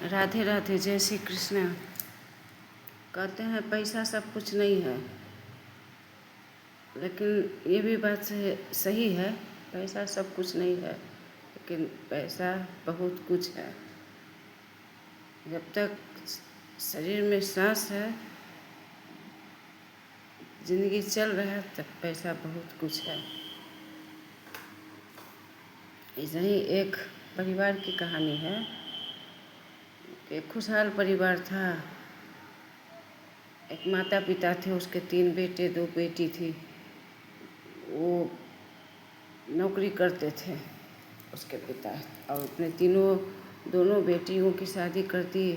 राधे राधे, जय श्री कृष्ण। कहते हैं पैसा सब कुछ नहीं है, लेकिन ये भी बात सही है। पैसा सब कुछ नहीं है, लेकिन पैसा बहुत कुछ है। जब तक शरीर में सांस है, जिंदगी चल रहा है, तब पैसा बहुत कुछ है। ऐसे ही एक परिवार की कहानी है। एक खुशहाल परिवार था। एक माता पिता थे, उसके 3 बेटे 2 बेटी थी। वो नौकरी करते थे उसके पिता, और अपने दोनों बेटियों की शादी कर दी,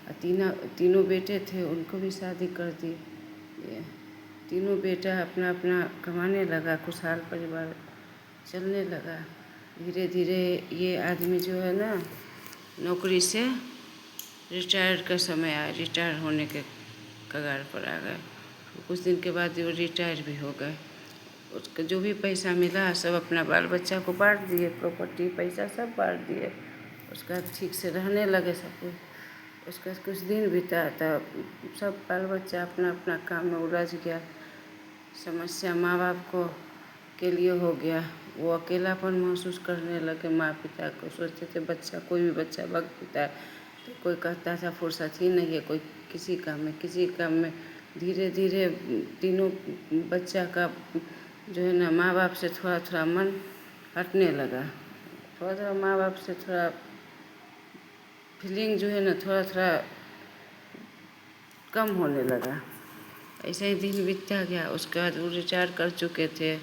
और तीनों बेटे थे, उनको भी शादी कर दी। ये तीनों बेटा अपना अपना कमाने लगा, खुशहाल परिवार चलने लगा। धीरे धीरे ये आदमी जो है ना, नौकरी से रिटायर का समय आया, रिटायर होने के कगार पर आ गए। कुछ दिन के बाद वो रिटायर भी हो गए। उसका जो भी पैसा मिला सब अपना बाल बच्चा को बांट दिए, प्रॉपर्टी पैसा सब बांट दिए। उसका ठीक से रहने लगे सब कुछ। उसका कुछ दिन बीता तब सब बाल बच्चा अपना अपना काम में उलझ गया। समस्या माँ बाप को के लिए हो गया। वो अकेलापन महसूस करने लगे। माँ पिता को सोचते थे बच्चा, कोई भी बच्चा वक्त बिताए, तो कोई कहता था फुर्सत ही नहीं है, कोई किसी काम में। धीरे धीरे तीनों बच्चा का जो है ना, माँ बाप से थोड़ा थोड़ा मन हटने लगा। थोड़ा थोड़ा माँ बाप से थोड़ा फीलिंग जो है ना, थोड़ा थोड़ा कम होने लगा। ऐसे ही दिन बीतता गया। उसके बाद वो रिटायर कर चुके थे।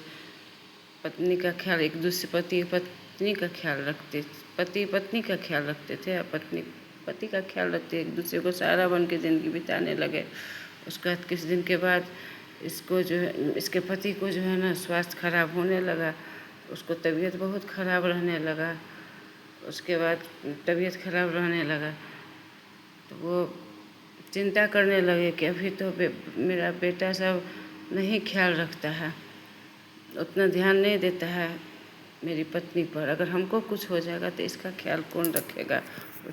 पत्नी का ख्याल, एक दूसरे पति पत्नी का ख्याल रखते, पति पत्नी का ख्याल रखते थे, और पत्नी पति का ख्याल रखते, एक दूसरे को सहारा बन के ज़िंदगी बिताने लगे। उसके बाद कुछ दिन के बाद इसको जो है, इसके पति को जो है ना, स्वास्थ्य खराब होने लगा। उसको तबीयत बहुत खराब रहने लगा। उसके बाद तबीयत खराब रहने लगा तो वो चिंता करने लगे कि अभी तो मेरा बेटा सब नहीं ख्याल रखता है, उतना ध्यान नहीं देता है मेरी पत्नी पर। अगर हमको कुछ हो जाएगा तो इसका ख्याल कौन रखेगा। वो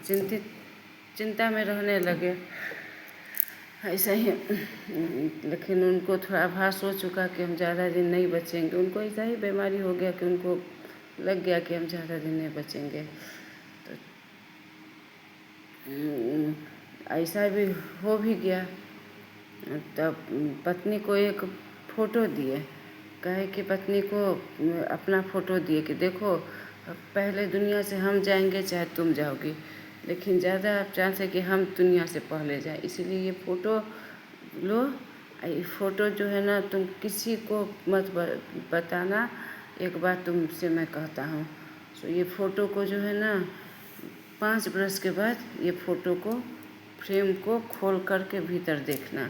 चिंता में रहने लगे। ऐसा ही लेकिन उनको थोड़ा आभास हो चुका कि हम ज़्यादा दिन नहीं बचेंगे। उनको ऐसा ही बीमारी हो गया कि उनको लग गया कि हम ज़्यादा दिन नहीं बचेंगे। तो ऐसा भी हो भी गया। तब पत्नी को एक फ़ोटो दिए, कहे कि पत्नी को अपना फ़ोटो दिए कि देखो, पहले दुनिया से हम जाएंगे चाहे तुम जाओगी, लेकिन ज़्यादा चांस है कि हम दुनिया से पहले जाएं। इसीलिए ये फ़ोटो लो। ये फ़ोटो जो है ना, तुम किसी को मत बताना। एक बात तुमसे मैं कहता हूँ। सो ये फ़ोटो को जो है ना, 5 बरस के बाद ये फ़ोटो को फ्रेम को खोल कर के भीतर देखना।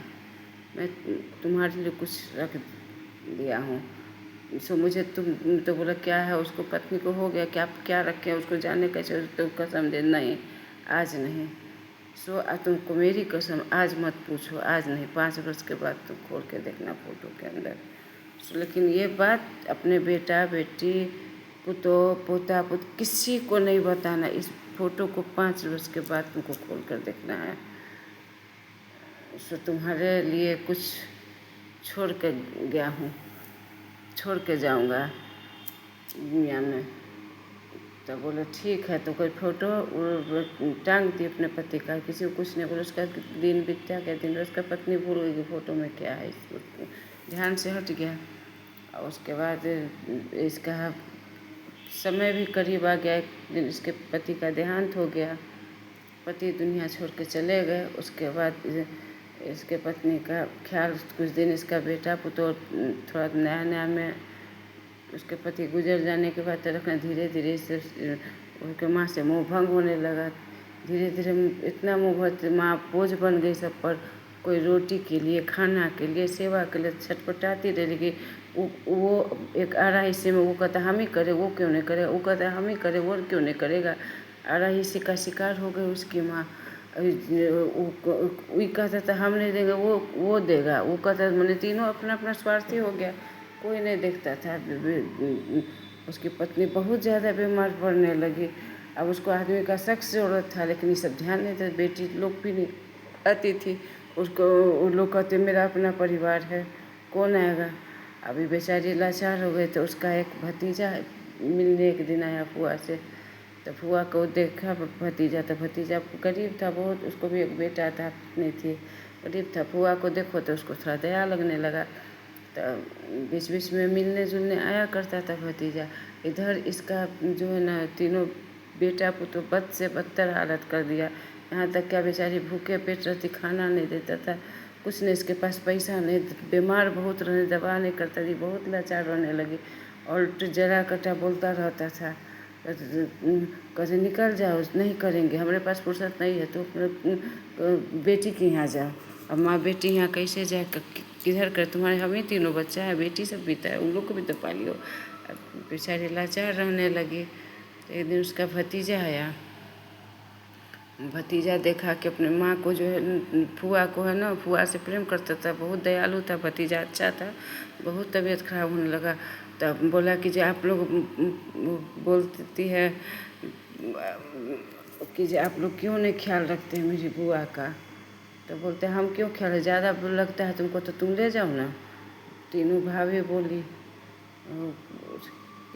मैं तुम्हारे लिए कुछ रख दिया हूँ। सो मुझे तुम तो बोला क्या है। उसको पत्नी को हो गया कि आप क्या रखे हैं, उसको जानने कैसे। तो कसम दे, नहीं आज नहीं। सो तुमको मेरी कसम, आज मत पूछो, आज नहीं, 5 वर्ष के बाद तुम खोल के देखना फ़ोटो के अंदर। सो लेकिन ये बात अपने बेटा बेटी, पुतोह पोता किसी को नहीं बताना। इस फ़ोटो को 5 वर्ष के बाद तुमको खोल कर देखना है। सो तुम्हारे लिए कुछ छोड़ के गया हूँ, छोड़ के जाऊँगा दुनिया में। तो बोले ठीक है। तो कोई फ़ोटो टांग दी अपने पति का, किसी को कुछ नहीं बोले। उसका दिन बीतता गया, दिन उसका पत्नी भूल गई कि फ़ोटो में क्या है, ध्यान से हट गया। और उसके बाद इसका समय भी करीब आ गया। एक दिन इसके पति का देहांत हो गया, पति दुनिया छोड़ के चले गए। उसके बाद इसके पत्नी का ख्याल कुछ दिन इसका बेटा पुतोह थोड़ा नया नया में उसके पति गुजर जाने के बाद रखना, धीरे धीरे उसके माँ से मोह भंग होने लगा। धीरे धीरे इतना मोह माँ बोझ बन गई सब पर। कोई रोटी के लिए, खाना के लिए, सेवा के लिए छटपटाती रही। लेकिन वो एक आरा हिस्से में वो कहता हम ही करें, वो क्यों नहीं करेगा। वो कहता हम ही करें, वो क्यों नहीं करेगा। आरा हिस्से का शिकार हो गई उसकी माँ। वो कहता था हम नहीं देंगे, वो देगा। वो कहता मैंने तीनों अपना अपना स्वार्थी हो गया, कोई नहीं देखता था। उसकी पत्नी बहुत ज़्यादा बीमार पड़ने लगी। अब उसको आदमी का सख्त ज़रूरत था, लेकिन ये सब ध्यान नहीं था। बेटी लोग भी नहीं आती थी उसको। वो लोग कहते मेरा अपना परिवार है, कौन आएगा। अभी बेचारी लाचार हो गई, तो उसका एक भतीजा मिलने एक दिन आया फुआ से। तो फुआ को देखा भतीजा, तो भतीजा गरीब था बहुत, उसको भी एक बेटा था, नहीं थी, गरीब था। फुआ को देखो तो उसको थोड़ा दया लगने लगा। तो बीच बीच में मिलने जुलने आया करता था भतीजा। इधर इसका जो है ना, तीनों बेटा पुत्र बद से बदतर हालत कर दिया। यहाँ तक क्या बेचारी भूखे पेट रहती, खाना नहीं देता था, कुछ नहीं, इसके पास पैसा नहीं, बीमार बहुत रहने, दवा नहीं करता थी, बहुत लाचार रहने लगी। और जरा कटा बोलता रहता था, कहते निकल जाओ, नहीं करेंगे, हमारे पास फुर्सत नहीं है, तो बेटी के यहाँ जाओ। अब माँ बेटी यहाँ कैसे जाए, किधर कर, तुम्हारे हम ही तीनों बच्चा है, बेटी सब बीता है, उन लोग को भी तो पालियो। अब बेचारे लाचार रहने लगे। तो एक दिन उसका भतीजा आया। भतीजा देखा कि अपने माँ को जो है, फुआ को है ना, फुआ से प्रेम करता था, बहुत दयालु था भतीजा, अच्छा था। बहुत तबीयत खराब होने लगा। तब बोला कि जो आप लोग बोलती है कि जो आप लोग क्यों नहीं ख्याल रखते हैं मेरी बुआ का। तो बोलते हम क्यों ख्याल, ज़्यादा लगता है तुमको तो तुम ले जाओ ना। तीनों भाभी बोली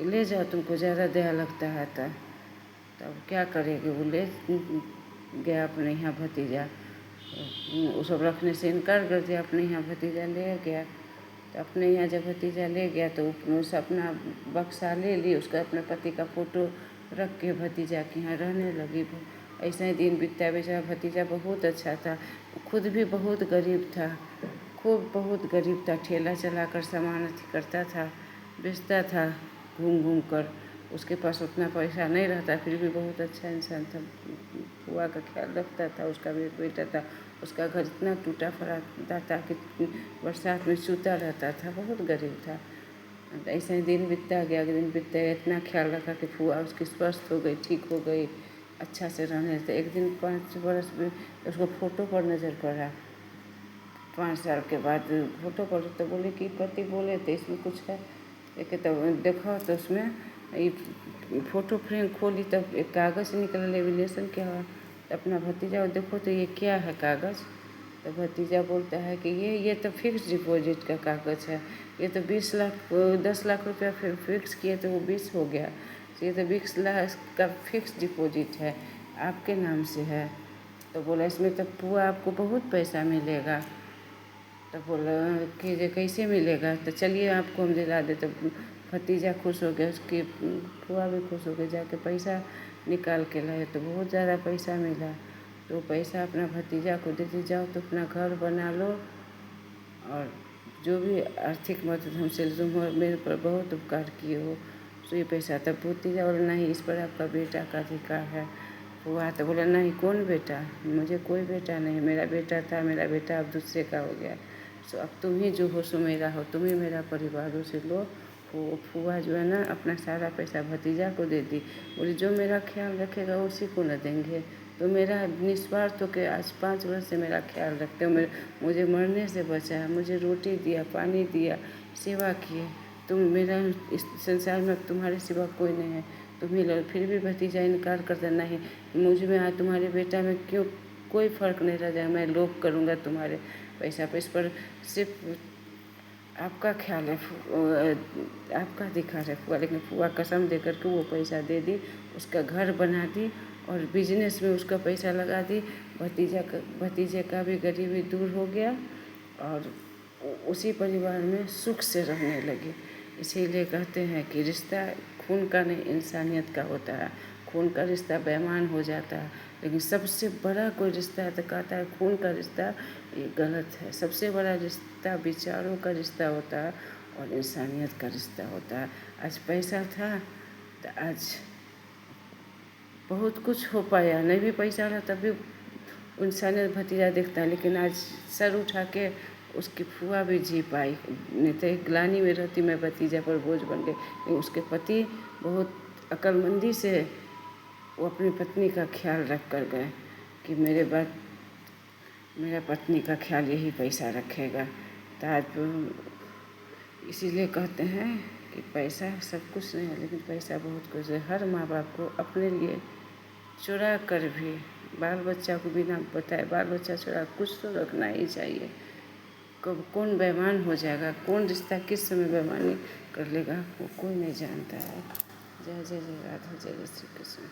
ले जाओ, तुमको ज़्यादा दया लगता है तो। तब क्या करेगी, वो ले गया अपने यहाँ भतीजा। वो सब रखने से इनकार कर दिया, अपने यहाँ भतीजा ले गया। तो अपने यहाँ जब भतीजा ले गया तो उस अपना बक्सा ले ली, उसका अपने पति का फ़ोटो रख के भतीजा के यहाँ रहने लगी। ऐसा ही दिन बीतता। बेचारा भतीजा बहुत अच्छा था, खुद भी बहुत गरीब था, खूब बहुत गरीब था। ठेला चलाकर सामान अथी करता था, बेचता था घूम घूम कर। उसके पास उतना पैसा नहीं रहता, फिर भी बहुत अच्छा इंसान था, बुआ का ख्याल रखता था। उसका भी बेटा था, उसका घर इतना टूटा फटा था कि बरसात में सूता रहता था, बहुत गरीब था। ऐसे ही दिन बीतता गया, दिन बीतता गया, इतना ख्याल रखा कि फुआ उसकी स्वस्थ हो गई, ठीक हो गई, अच्छा से रहने लगते। एक दिन 5 बरस में उसको फ़ोटो पर नज़र पड़ा। 5 साल के बाद फ़ोटो पर, तो बोले कि पति बोले थे इसमें कुछ है, एक तो देखो तो उसमें ये फ़ोटो फ्रेम खोली, तब एक कागज़ निकला, लेमिनेशन क्या हुआ। तो अपना भतीजा को देखो तो ये क्या है कागज़। तो भतीजा बोलता है कि ये तो फिक्स डिपॉजिट का कागज़ है, ये तो 20 लाख 10 लाख रुपया फिक्स किए तो वो 20 हो गया, तो ये तो 20 लाख का फिक्स डिपॉजिट है, आपके नाम से है। तो बोला इसमें तो पुआ आपको बहुत पैसा मिलेगा। तो बोला कि ये कैसे मिलेगा, तो चलिए आपको हम दिला दे। तो भतीजा खुश हो गया, उसकी फुआ भी खुश हो गई, जाके पैसा निकाल के लाए तो बहुत ज़्यादा पैसा मिला। तो पैसा अपना भतीजा को दे दी, जाओ तो अपना घर बना लो, और जो भी आर्थिक मदद हमसे तुम मेरे पर बहुत उपकार किए हो, तो ये पैसा। तब भतीजा बोला नहीं, इस पर आपका बेटा का अधिकार है। हुआ तो बोला नहीं, कौन बेटा, मुझे कोई बेटा नहीं, मेरा बेटा था, मेरा बेटा अब दूसरे का हो गया, सो अब तुम ही जो हो सो मेरा हो, तुम ही मेरा परिवार हो, से लो। फुआ जो है ना अपना सारा पैसा भतीजा को दे दी। बोली जो मेरा ख्याल रखेगा उसी को न देंगे। तो मेरा निस्वार्थ होकर आज 5 वर्ष से मेरा ख्याल रखते हो, मुझे मरने से बचाया, मुझे रोटी दिया, पानी दिया, सेवा किए। तुम मेरा इस संसार में तुम्हारे सिवा कोई नहीं है, तुम ही लो। फिर भी भतीजा इनकार करता नहीं, मुझ में आज तुम्हारे बेटा में क्यों कोई फ़र्क नहीं रह जाए, मैं लोभ करूँगा तुम्हारे पैसा पर। इस पर सिर्फ आपका ख्याल है, आपका अधिकार है फुआ। लेकिन फुआ कसम दे कर के वो पैसा दे दी, उसका घर बना दी, और बिजनेस में उसका पैसा लगा दी। भतीजे का भी गरीबी दूर हो गया, और उसी परिवार में सुख से रहने लगे। इसीलिए कहते हैं कि रिश्ता खून का नहीं, इंसानियत का होता है। खून का रिश्ता बेईमान हो जाता है, लेकिन सबसे बड़ा कोई रिश्ता है तो कहता है खून का रिश्ता, ये गलत है। सबसे बड़ा रिश्ता विचारों का रिश्ता होता है, और इंसानियत का रिश्ता होता है। आज पैसा था तो आज बहुत कुछ हो पाया, नहीं भी पैसा रहा तब भी इंसानियत भतीजा देखता है। लेकिन आज सर उठा के उसकी फुआ भी जी पाई, नहीं तो एक ग्लानि में रहती मैं भतीजा पर बोझ बन गई। लेकिन उसके पति बहुत अक्लमंदी से वो अपनी पत्नी का ख्याल रख कर गए कि मेरे बाद मेरा पत्नी का ख्याल यही पैसा रखेगा। तो आज इसीलिए कहते हैं कि पैसा सब कुछ नहीं है, लेकिन पैसा बहुत कुछ है। हर माँ बाप को अपने लिए चुरा कर भी बाल बच्चा को बिना बताए बाल बच्चा चुरा कुछ तो रखना ही चाहिए। कब कौन बेईमान हो जाएगा, कौन रिश्ता किस समय बेईमानी कर लेगा, वो कोई नहीं जानता है। जय जय जय राधा, जय जय श्री कृष्ण।